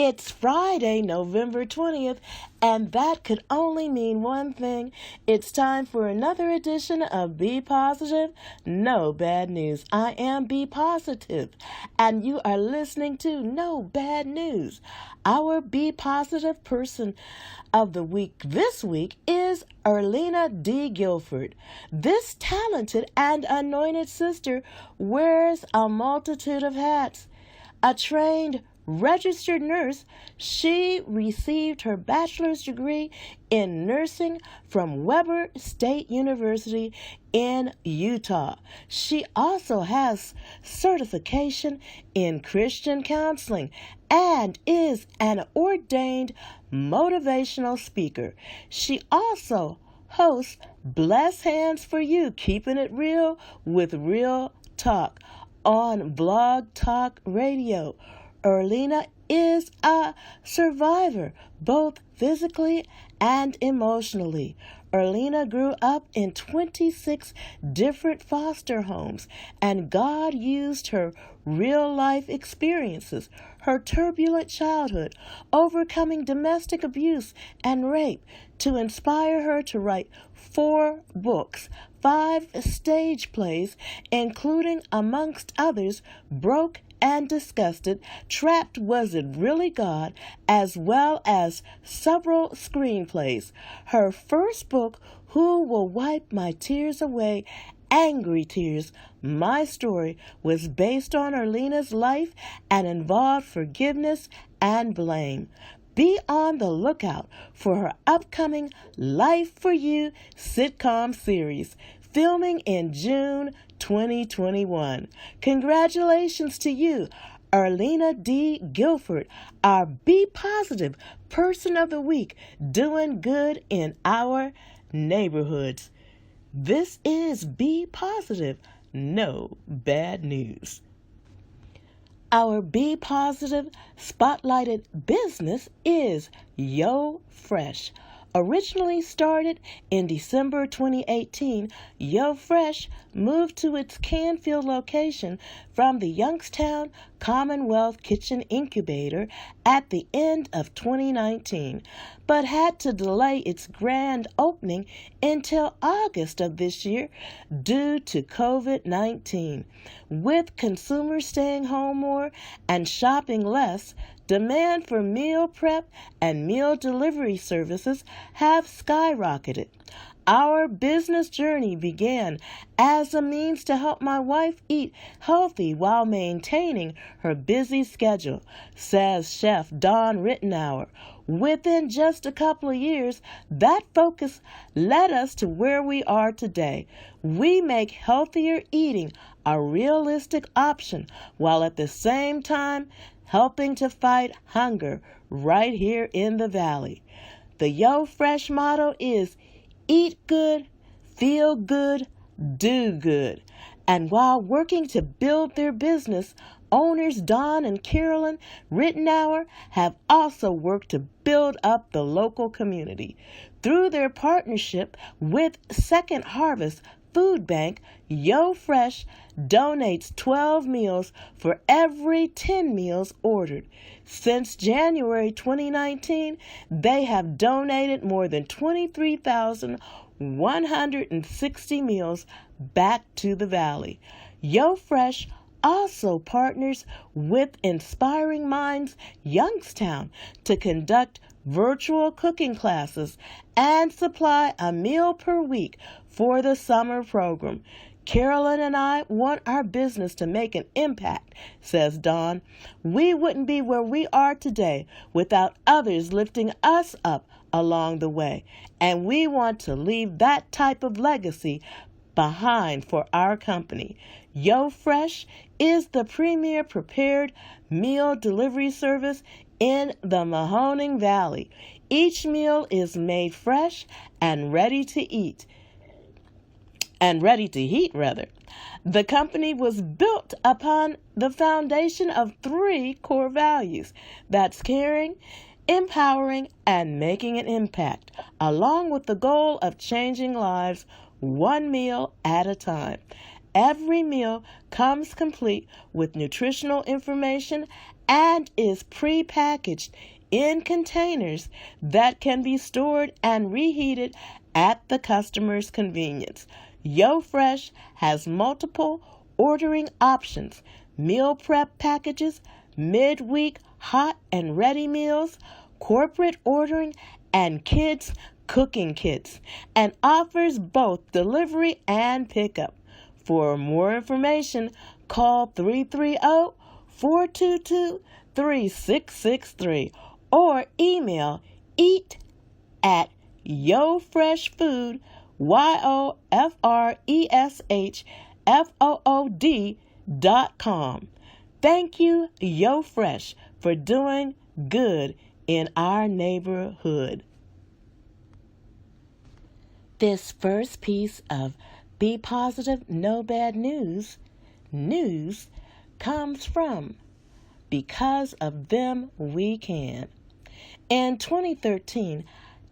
It's Friday, November 20th, and that could only mean one thing. It's time for another edition of Be Positive, No Bad News. I am Be Positive, and you are listening to No Bad News. Our Be Positive person of the week this week is Earlina D. Gilford. This talented and anointed sister wears a multitude of hats. A trained registered nurse, she received her bachelor's degree in nursing from Weber State University in Utah. She also has certification in Christian counseling and is an ordained motivational speaker. She also hosts Bless Hands for You, Keeping It Real with Real Talk on Blog Talk Radio. Earlina is a survivor, both physically and emotionally. Earlina grew up in 26 different foster homes, and God used her real-life experiences, her turbulent childhood, overcoming domestic abuse and rape, to inspire her to write 4 books, 5 stage plays, including, amongst others, Broke and Disgusted, Trapped Was It Really God, as well as several screenplays. Her first book, Who Will Wipe My Tears Away? Angry Tears, My Story, was based on Earlina's life and involved forgiveness and blame. Be on the lookout for her upcoming Life for You sitcom series, filming in June 2021. Congratulations to you, Earlina D. Gilford, our Be Positive Person of the Week, doing good in our neighborhoods. This is Be Positive, No Bad News. Our Be Positive spotlighted business is YoFresh. Originally started in December 2018, YoFresh moved to its Canfield location from the Youngstown Commonwealth Kitchen Incubator at the end of 2019, but had to delay its grand opening until August of this year due to COVID-19. With consumers staying home more and shopping less, demand for meal prep and meal delivery services have skyrocketed. Our business journey began as a means to help my wife eat healthy while maintaining her busy schedule, says Chef Dawn Rittenauer. Within just a couple of years, that focus led us to where we are today. We make healthier eating a realistic option while at the same time helping to fight hunger right here in the Valley. The YoFresh motto is eat good, feel good, do good. And while working to build their business, owners Don and Carolyn Rittenauer have also worked to build up the local community. Through their partnership with Second Harvest Food Bank, YoFresh donates 12 meals for every 10 meals ordered. Since January 2019, they have donated more than 23,160 meals back to the Valley. YoFresh also partners with Inspiring Minds Youngstown to conduct virtual cooking classes and supply a meal per week for the summer program. Carolyn and I want our business to make an impact, says Dawn. We wouldn't be where we are today without others lifting us up along the way, and we want to leave that type of legacy behind for our company. YoFresh is the premier prepared meal delivery service in the Mahoning Valley. Each meal is made fresh and ready to heat. The company was built upon the foundation of 3 core values. That's caring, empowering, and making an impact, along with the goal of changing lives one meal at a time. Every meal comes complete with nutritional information and is pre-packaged in containers that can be stored and reheated at the customer's convenience. YoFresh has multiple ordering options: meal prep packages, midweek hot and ready meals, corporate ordering, and kids cooking kits, and offers both delivery and pickup. For more information, call 330-422-3663 or email eat@yofreshfood, YoFreshFood.com. Thank you, YoFresh, for doing good in our neighborhood. This first piece of Be Positive, No Bad News comes from Because of Them We Can. In 2013,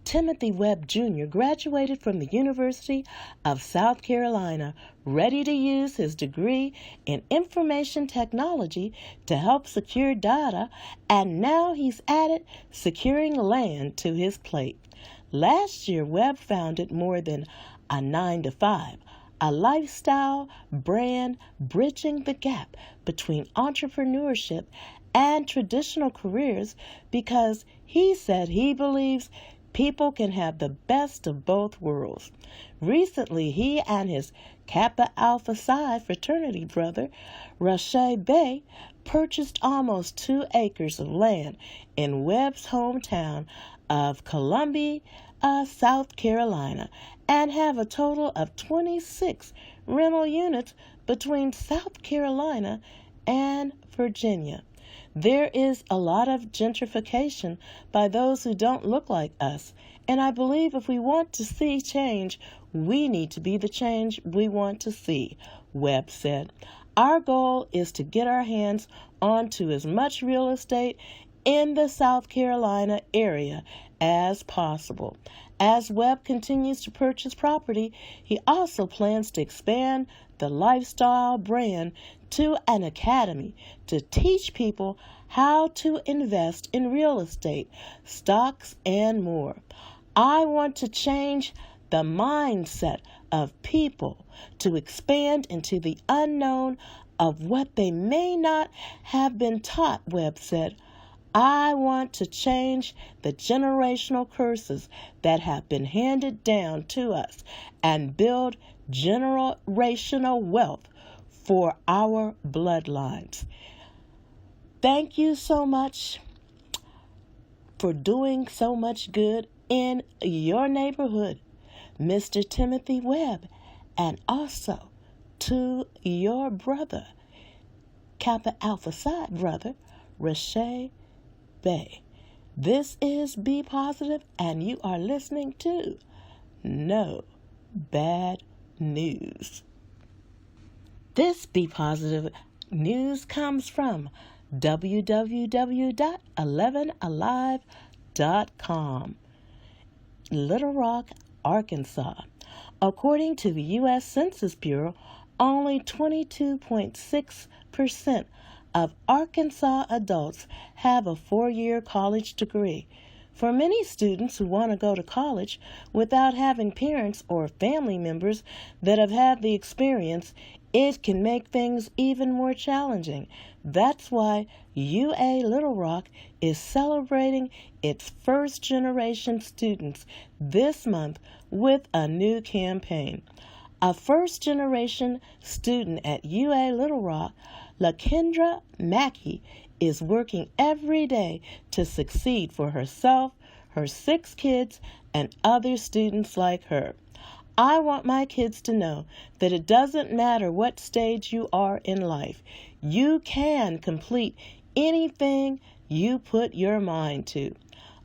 Timothy Webb Jr. graduated from the University of South Carolina, ready to use his degree in information technology to help secure data, and now he's added securing land to his plate. Last year, Webb founded more than a 9-to-5, a lifestyle brand bridging the gap between entrepreneurship and traditional careers because he said he believes people can have the best of both worlds. Recently, he and his Kappa Alpha Psi fraternity brother, Rashay Bey, purchased almost 2 acres of land in Webb's hometown of Columbia, South Carolina, and have a total of 26 rental units between South Carolina and Virginia. There is a lot of gentrification by those who don't look like us, and I believe if we want to see change, we need to be the change we want to see, Webb said. Our goal is to get our hands onto as much real estate in the South Carolina area as possible. As Webb continues to purchase property, he also plans to expand the lifestyle brand to an academy to teach people how to invest in real estate, stocks, and more. I want to change the mindset of people to expand into the unknown of what they may not have been taught, Webb said. I want to change the generational curses that have been handed down to us and build generational wealth for our bloodlines. Thank you so much for doing so much good in your neighborhood, Mr. Timothy Webb, and also to your brother, Kappa Alpha Psi brother, Rashay Bey. This is Be Positive, and you are listening to No Bad News. This Be Positive news comes from www.11alive.com. Little Rock, Arkansas. According to the U.S. Census Bureau, only 22.6% of Arkansas adults have a 4-year college degree. For many students who want to go to college without having parents or family members that have had the experience, it can make things even more challenging. That's why UA Little Rock is celebrating its first-generation students this month with a new campaign. A first-generation student at UA Little Rock, LaKendra Mackey, is working every day to succeed for herself, her 6 kids, and other students like her. I want my kids to know that it doesn't matter what stage you are in life. You can complete anything you put your mind to.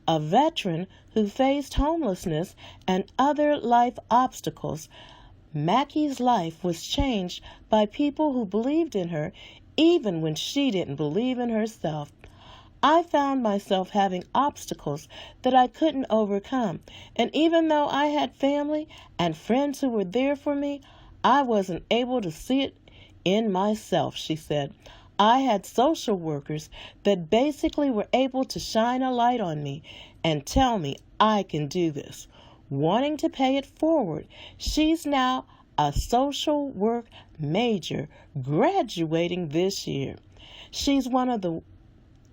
A veteran who faced homelessness and other life obstacles, Mackey's life was changed by people who believed in her even when she didn't believe in herself. I found myself having obstacles that I couldn't overcome, and even though I had family and friends who were there for me, I wasn't able to see it in myself, she said. I had social workers that basically were able to shine a light on me and tell me I can do this. Wanting to pay it forward, she's now a social work major graduating this year. She's one of the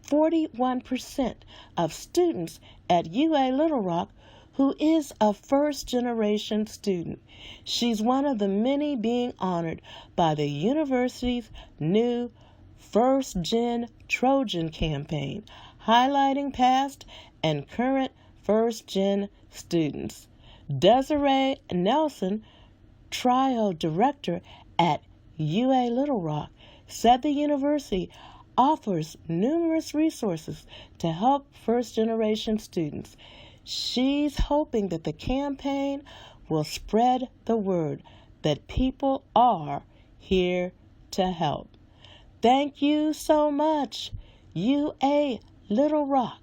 41% of students at UA Little Rock who is a first-generation student. She's one of the many being honored by the university's new First Gen Trojan campaign, highlighting past and current First Gen students. Desiree Nelson, trial director at UA Little Rock, said the university offers numerous resources to help first-generation students. She's hoping that the campaign will spread the word that people are here to help. Thank you so much, UA Little Rock,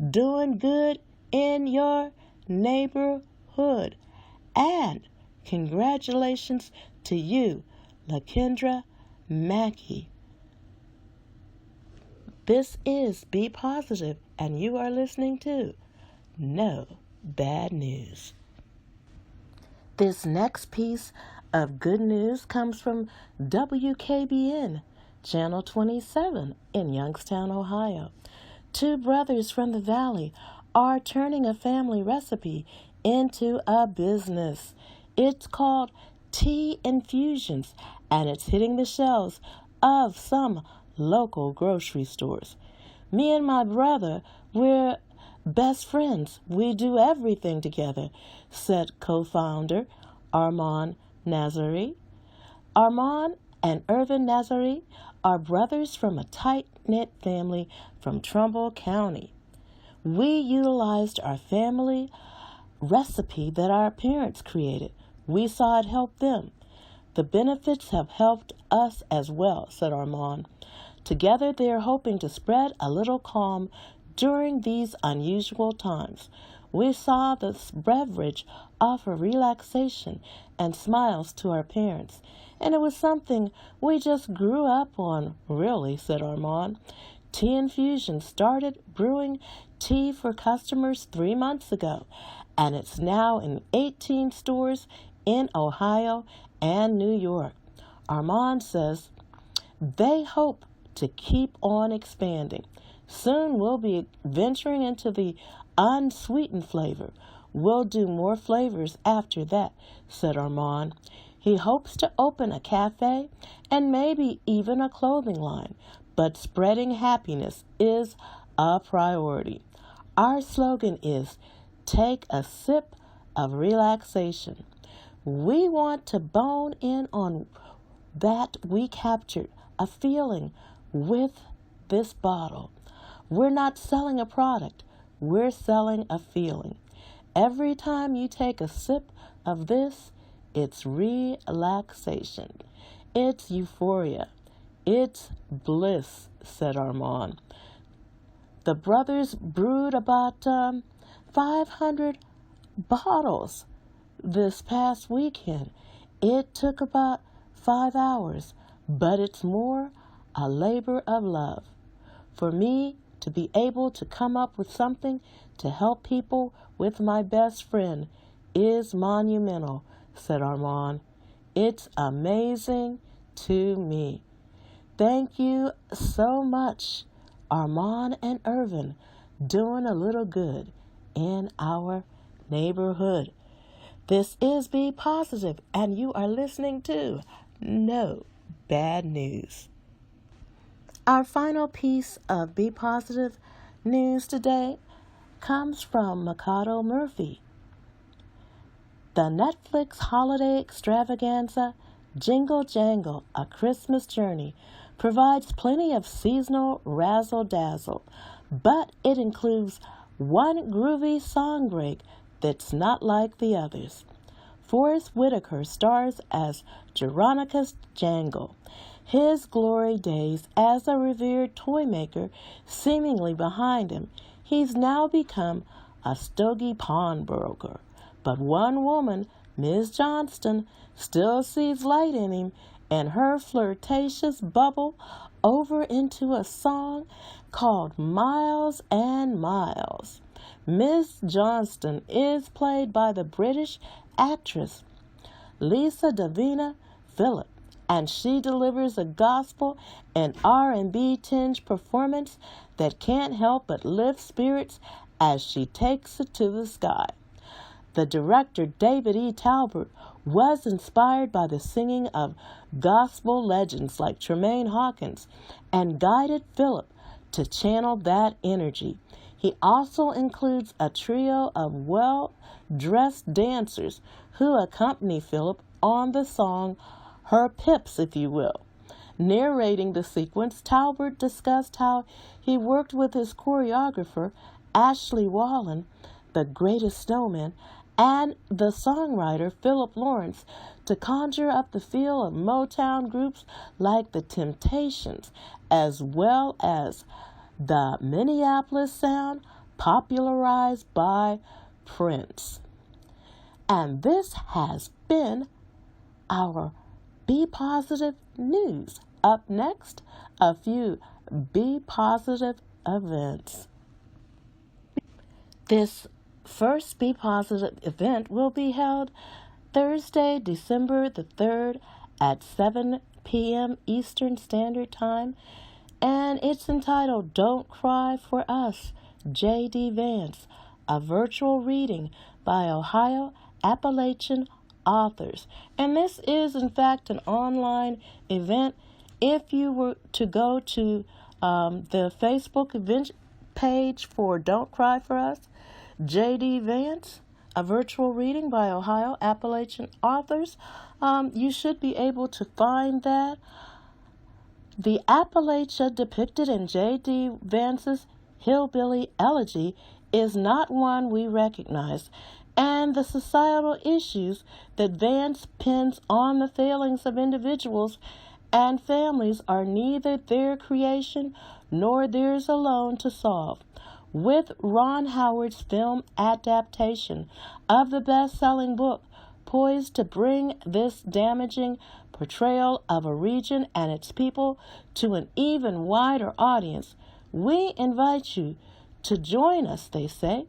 doing good in your neighborhood. And congratulations to you, LaKendra Mackey. This is Be Positive, and you are listening to No Bad News. This next piece of good news comes from WKBN, Channel 27 in Youngstown, Ohio. Two brothers from the Valley are turning a family recipe into a business. It's called Tea Infusions, and it's hitting the shelves of some local grocery stores. Me and my brother, we're best friends. We do everything together, said co-founder Armand Nazari. Armand and Irvin Nazari are brothers from a tight-knit family from Trumbull County. We utilized our family recipe that our parents created. We saw it help them. The benefits have helped us as well, said Armand. Together they are hoping to spread a little calm during these unusual times. We saw this beverage offer relaxation and smiles to our parents, and it was something we just grew up on, really, said Armand. Tea Infusion started brewing tea for customers 3 months ago, and it's now in 18 stores in Ohio and New York. Armand says they hope to keep on expanding. Soon we'll be venturing into the unsweetened flavor. We'll do more flavors after that, said Armand. He hopes to open a cafe and maybe even a clothing line, but spreading happiness is a priority. Our slogan is, take a sip of relaxation. We want to bone in on that we captured a feeling with this bottle. We're not selling a product, we're selling a feeling. Every time you take a sip of this, it's relaxation. It's euphoria. It's bliss, said Armand. The brothers brewed about 500 bottles this past weekend. It took about 5 hours, but it's more a labor of love. For me to be able to come up with something to help people with my best friend is monumental, said Armand. It's amazing to me. Thank you so much, Armand and Irvin, doing a little good in our neighborhood. This is Be Positive, and you are listening to No Bad News. Our final piece of Be Positive news today comes from Mikado Murphy. The Netflix holiday extravaganza, Jingle Jangle, A Christmas Journey, provides plenty of seasonal razzle-dazzle, but it includes one groovy song break that's not like the others. Forrest Whitaker stars as Jeronicus Jangle. His glory days as a revered toy maker seemingly behind him, he's now become a stogie pawnbroker. But one woman Ms. Johnston still sees light in him, and her flirtatious bubble over into a song called Miles and Miles. Miss Johnston is played by the British actress Lisa Davina Phillip, and she delivers a gospel and R&B tinged performance that can't help but lift spirits as she takes it to the sky. The director, David E. Talbert, was inspired by the singing of gospel legends like Tremaine Hawkins and guided Phillip to channel that energy. He also includes a trio of well-dressed dancers who accompany Phillip on the song Her Pips, if you will. Narrating the sequence, Talbert discussed how he worked with his choreographer, Ashley Wallen, the greatest snowman, and the songwriter Philip Lawrence to conjure up the feel of Motown groups like the Temptations, as well as the Minneapolis sound popularized by Prince. And this has been our Be Positive news. Up next, a few Be Positive events. This first Be Positive event will be held Thursday, December the 3rd at 7 p.m. Eastern Standard Time, and it's entitled Don't Cry for Us, J.D. Vance, a virtual reading by Ohio Appalachian authors. And this is, in fact, an online event. If you were to go to the Facebook event page for Don't Cry for Us, J.D. Vance, a virtual reading by Ohio Appalachian authors, you should be able to find that. The Appalachia depicted in J.D. Vance's Hillbilly Elegy is not one we recognize, and the societal issues that Vance pins on the failings of individuals and families are neither their creation nor theirs alone to solve. With Ron Howard's film adaptation of the best-selling book poised to bring this damaging portrayal of a region and its people to an even wider audience, we invite you to join us, they say,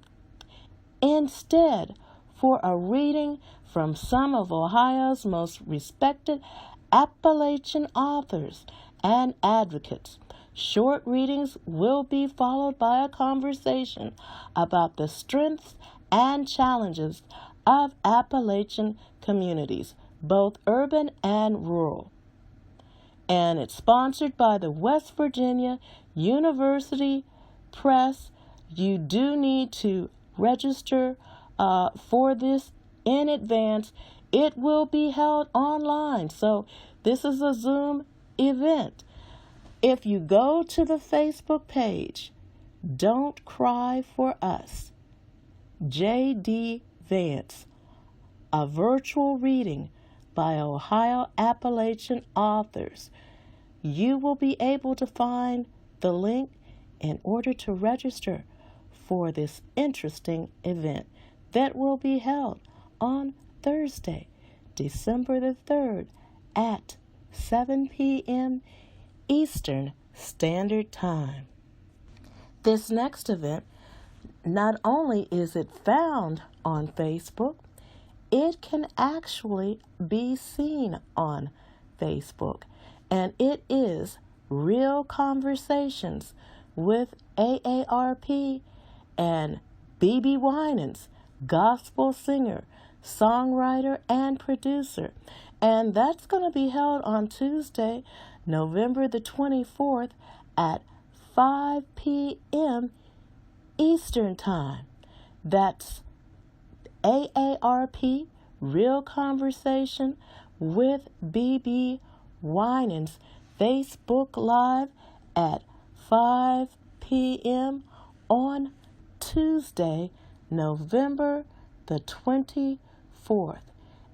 instead for a reading from some of Ohio's most respected Appalachian authors and advocates. Short readings will be followed by a conversation about the strengths and challenges of Appalachian communities, both urban and rural. And it's sponsored by the West Virginia University Press. You do need to register for this in advance. It will be held online, so this is a Zoom event. If you go to the Facebook page, Don't Cry for Us, J.D. Vance, a virtual reading by Ohio Appalachian authors, you will be able to find the link in order to register for this interesting event that will be held on Thursday, December the 3rd at 7 p.m. Eastern Standard Time. This next event, not only is it found on Facebook, it can actually be seen on Facebook, and it is Real Conversations with AARP and BB Winans, gospel singer, songwriter, and producer. And that's going to be held on Tuesday, November the 24th at 5 p.m. Eastern Time. That's AARP, Real Conversation with BB Winans, Facebook Live at 5 p.m. on Tuesday, November the 24th.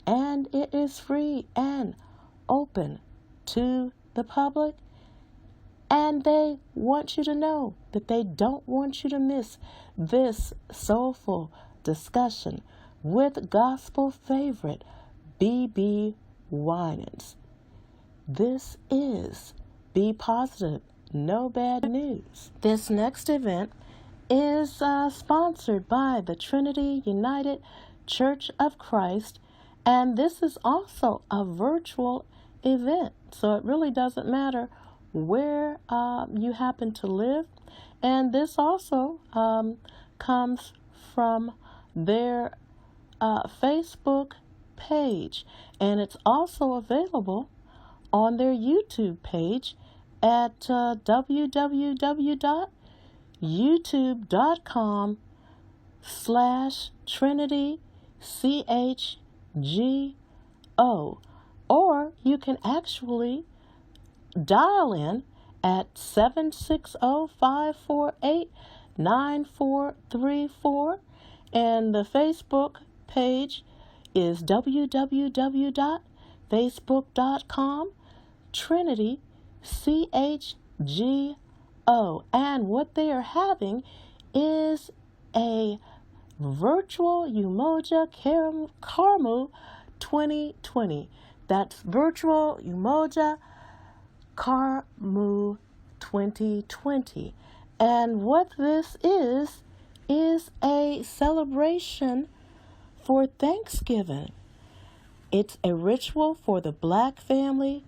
And it is free and open to the public. And they want you to know that they don't want you to miss this soulful discussion with gospel favorite B.B. Winans. This is Be Positive, No Bad News. This next event is sponsored by the Trinity United Church of Christ, and this is also a virtual event, so it really doesn't matter where you happen to live. And this also comes from their Facebook page, and it's also available on their YouTube page at www.youtube.com/TrinityCHGO, or you can actually dial in at 760-548-9434, and the Facebook page is www.facebook.com/TrinityCHGO, and what they are having is a virtual Umoja Carmu 2020. That's virtual Umoja Carmu 2020. And what this is a celebration for Thanksgiving. It's a ritual for the Black family.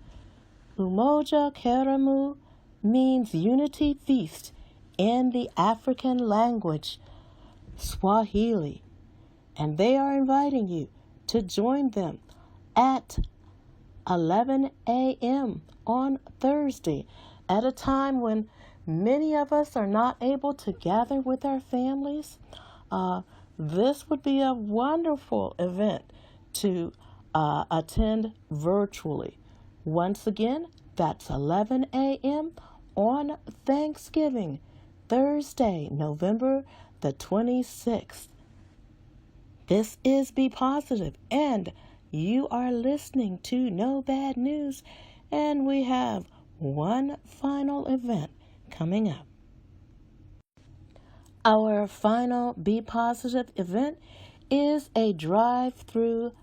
Umoja Karamu means unity feast in the African language, Swahili. And they are inviting you to join them at 11 a.m. on Thursday, at a time when many of us are not able to gather with our families. This would be a wonderful event to attend virtually. Once again, that's 11 a.m. on Thanksgiving, Thursday, November the 26th. This is Be Positive, and you are listening to No Bad News, and we have one final event coming up. Our final Be Positive event is a drive-through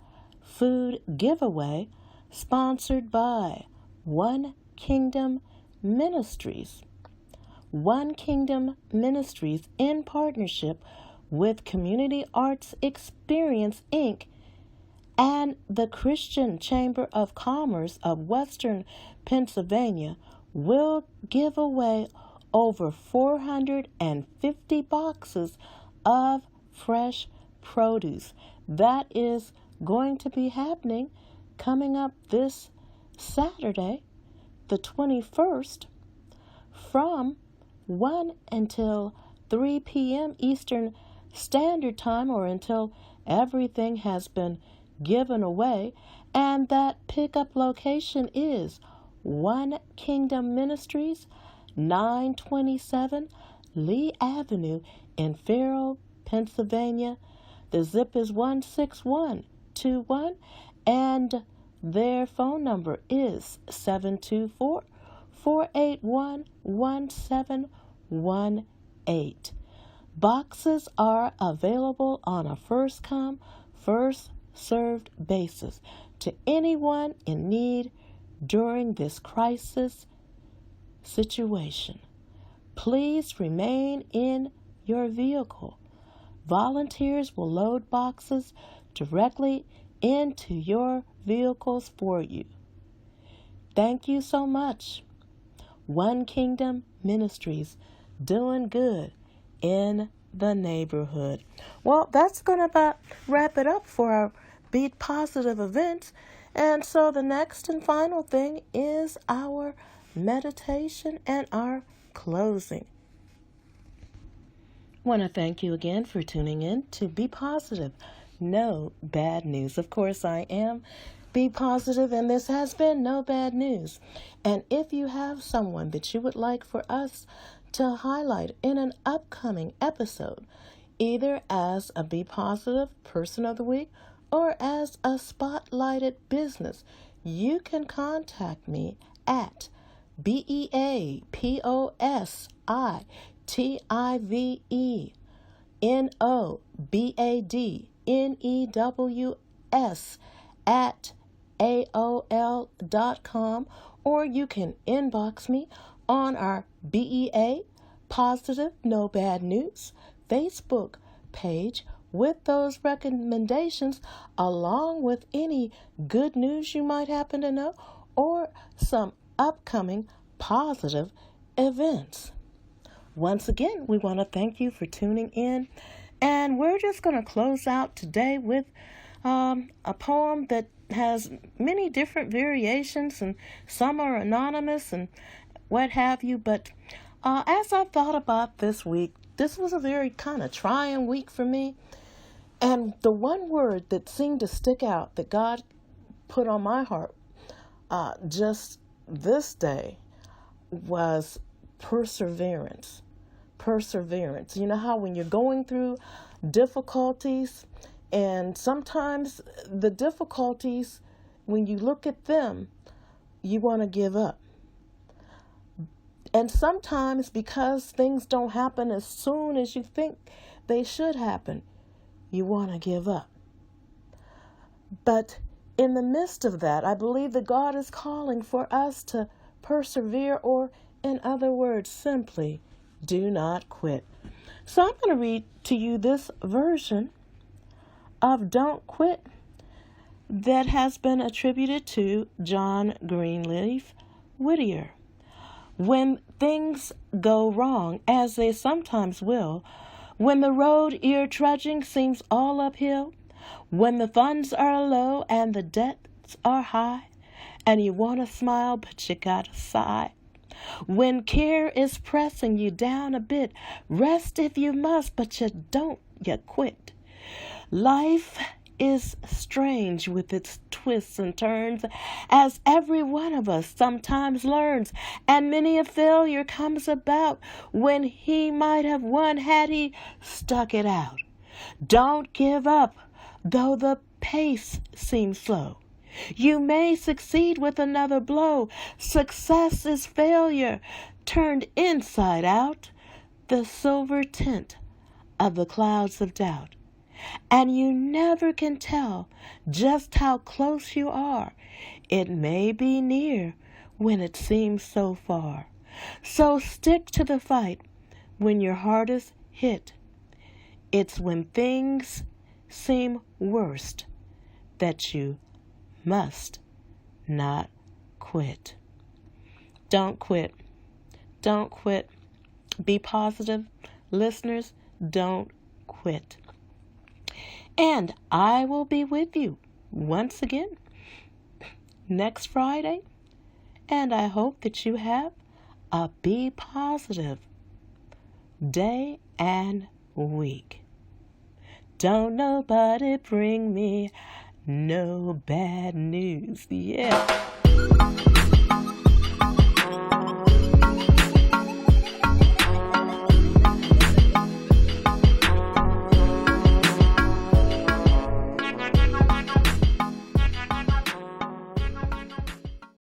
food giveaway sponsored by One Kingdom Ministries. One Kingdom Ministries, in partnership with Community Arts Experience, Inc., and the Christian Chamber of Commerce of Western Pennsylvania, will give away over 450 boxes of fresh produce. That is going to be happening coming up this Saturday, the 21st, from 1 until 3 p.m. Eastern Standard Time, or until everything has been given away. And that pickup location is One Kingdom Ministries, 927 Lee Avenue in Farrell, Pennsylvania. The zip is 16121, and their phone number is 724-481-1718. Boxes are available on a first-come, first-served basis to anyone in need during this crisis situation. Please remain in your vehicle. Volunteers will load boxes directly into your vehicles for you. Thank you so much. One Kingdom Ministries, doing good in the neighborhood. Well, that's going to about wrap it up for our Be Positive events. And so the next and final thing is our meditation and our closing. I want to thank you again for tuning in to Be Positive, No Bad News. Of course, I am Be Positive, and this has been No Bad News. And if you have someone that you would like for us to highlight in an upcoming episode, either as a Be Positive Person of the Week or as a spotlighted business, you can contact me at BEAPOSITIVENOBAD NEWS at AOL.com, or you can inbox me on our BEA Positive No Bad News Facebook page with those recommendations, along with any good news you might happen to know or some upcoming positive events. Once again, we want to thank you for tuning in, and we're just going to close out today with a poem that has many different variations, and some are anonymous and what have you. But as I thought about this week, this was a very kind of trying week for me. And the one word that seemed to stick out that God put on my heart just this day was perseverance. Perseverance. You know how when you're going through difficulties, and sometimes the difficulties, when you look at them, you want to give up. And sometimes because things don't happen as soon as you think they should happen, you want to give up. But in the midst of that, I believe that God is calling for us to persevere, or in other words, simply do not quit. So I'm going to read to you this version of Don't Quit that has been attributed to John Greenleaf Whittier. When things go wrong, as they sometimes will, when the road you're trudging seems all uphill, when the funds are low and the debts are high, and you want to smile but you gotta sigh, when care is pressing you down a bit, rest if you must, but you don't yet quit. Life is strange with its twists and turns, as every one of us sometimes learns, and many a failure comes about when he might have won had he stuck it out. Don't give up, though the pace seems slow. You may succeed with another blow. Success is failure turned inside out, the silver tint of the clouds of doubt. And you never can tell just how close you are. It may be near when it seems so far. So stick to the fight when your heart is hit. It's when things seem worst that you must not quit. Don't quit. Don't quit. Be positive. Listeners, don't quit. And I will be with you once again next Friday. And I hope that you have a be positive day and week. Don't nobody bring me no bad news. Yeah.